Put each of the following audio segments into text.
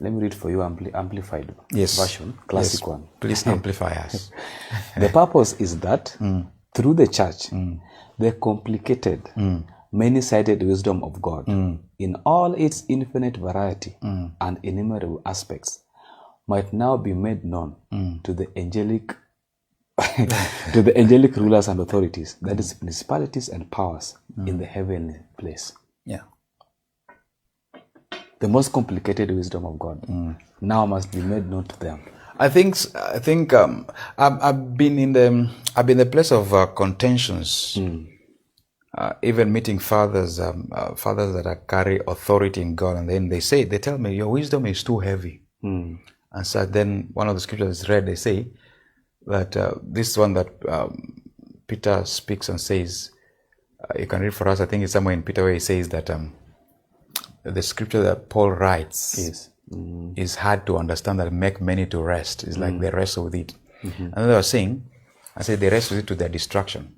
Let me read for you amplified Yes. version, classic one. Please amplify us. The purpose is that through the church, the complicated, many-sided wisdom of God in all its infinite variety and innumerable aspects might now be made known to the angelic to the angelic rulers and authorities, that is principalities and powers in the heavenly place. Yeah. The most complicated wisdom of God now must be made known to them. I think I've been in the place of contentions, even meeting fathers that carry authority in God, and then they tell me your wisdom is too heavy. And so then one of the scriptures is read. They say that this one that Peter speaks and says, you can read for us. I think it's somewhere in Peter where he says that the scripture that Paul writes is hard to understand, that make many to rest. It's like they wrestle with it. And then I said they wrestle with it to their destruction.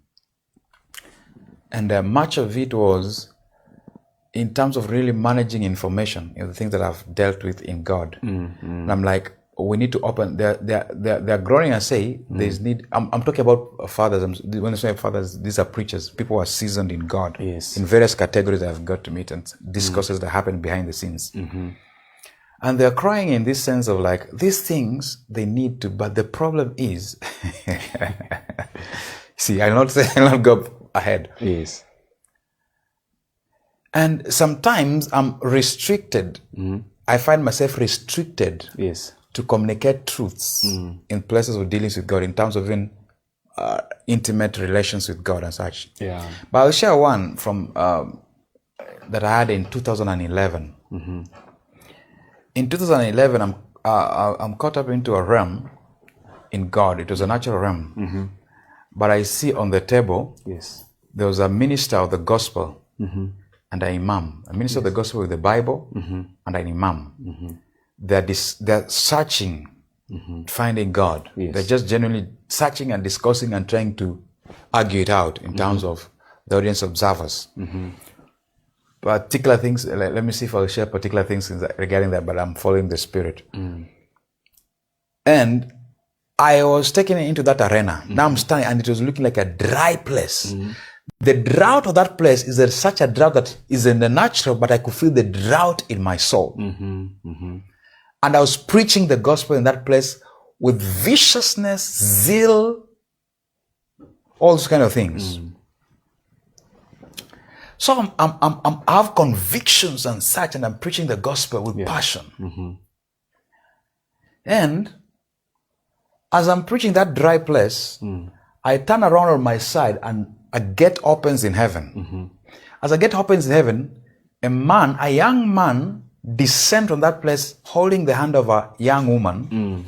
And much of it was in terms of really managing information, the things that I've dealt with in God. And I'm like, we need to open. They're groaning and say there's need. I'm talking about fathers. When I say fathers, these are preachers. People who are seasoned in God. Yes. In various categories that I've got to meet, and discourses that happen behind the scenes. And they're crying in this sense of like, these things they need to, but the problem is, see, I'll not go ahead. Yes. And sometimes I'm restricted. I find myself restricted. Yes. To communicate truths in places of dealings with God, in terms of intimate relations with God and such. Yeah. But I'll share one from that I had in 2011. In 2011, I'm caught up into a realm in God. It was a natural realm. But I see on the table, there was a minister of the gospel and an imam. A minister of the gospel with the Bible and an imam. They're searching, finding God. Yes. They're just genuinely searching and discussing and trying to argue it out in terms of the audience observers. Particular things, let me see if I'll share particular things regarding that, but I'm following the Spirit. And I was taken into that arena. Now I'm standing, and it was looking like a dry place. The drought of that place is such a drought that is in the natural, but I could feel the drought in my soul. And I was preaching the gospel in that place with viciousness, zeal, all those kind of things. So I have convictions and such, and I'm preaching the gospel with passion. And as I'm preaching that dry place, I turn around on my side and a gate opens in heaven. As a gate opens in heaven, a young man descend from that place holding the hand of a young woman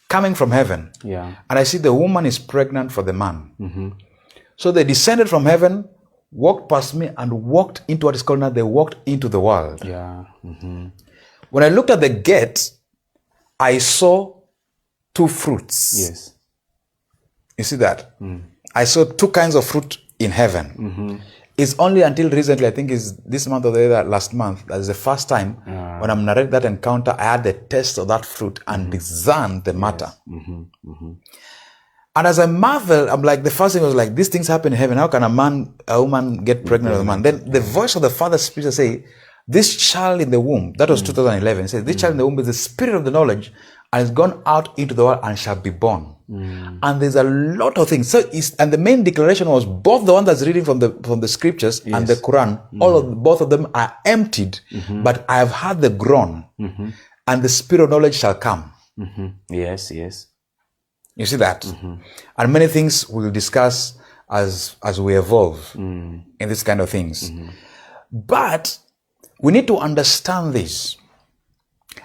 coming from heaven. And I see the woman is pregnant for the man. So they descended from heaven, walked past me, and walked into what is called now, they walked into the world. When I looked at the gate, I saw two fruits. You see that? I saw two kinds of fruit in heaven. It's only until recently, I think it's this month or last month, that is the first time when I'm narrating that encounter, I had the taste of that fruit and discerned the matter. And as I marvel, I'm like, the first thing was like, these things happen in heaven. How can a woman get pregnant with a man? Then the voice of the Father speaks and say, this child in the womb, that was 2011, it says, this child in the womb is the spirit of the knowledge and has gone out into the world and shall be born. And there's a lot of things. So and the main declaration was both the one that's reading from the scriptures and the Quran, both of them are emptied, but I have heard the groan, and the spirit of knowledge shall come. Yes. You see that? And many things we'll discuss as we evolve in these kind of things. But we need to understand this.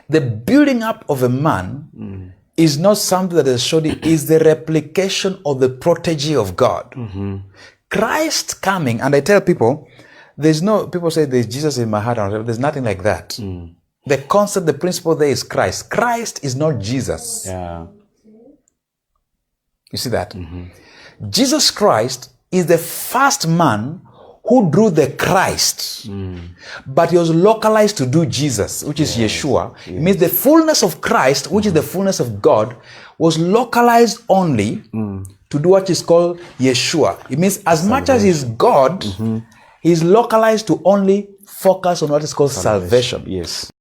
The building up of a man is not something that is shown, is the replication of the protege of God. Christ coming, and I tell people, people say there's Jesus in my heart, and there's nothing like that. The concept, the principle there is Christ. Christ is not Jesus. You see that? Jesus Christ is the first man who drew the Christ, but he was localized to do Jesus, which is Yeshua. It means the fullness of Christ, which is the fullness of God, was localized only to do what is called Yeshua. It means as much as he's God, he's localized to only focus on what is called salvation. Yes.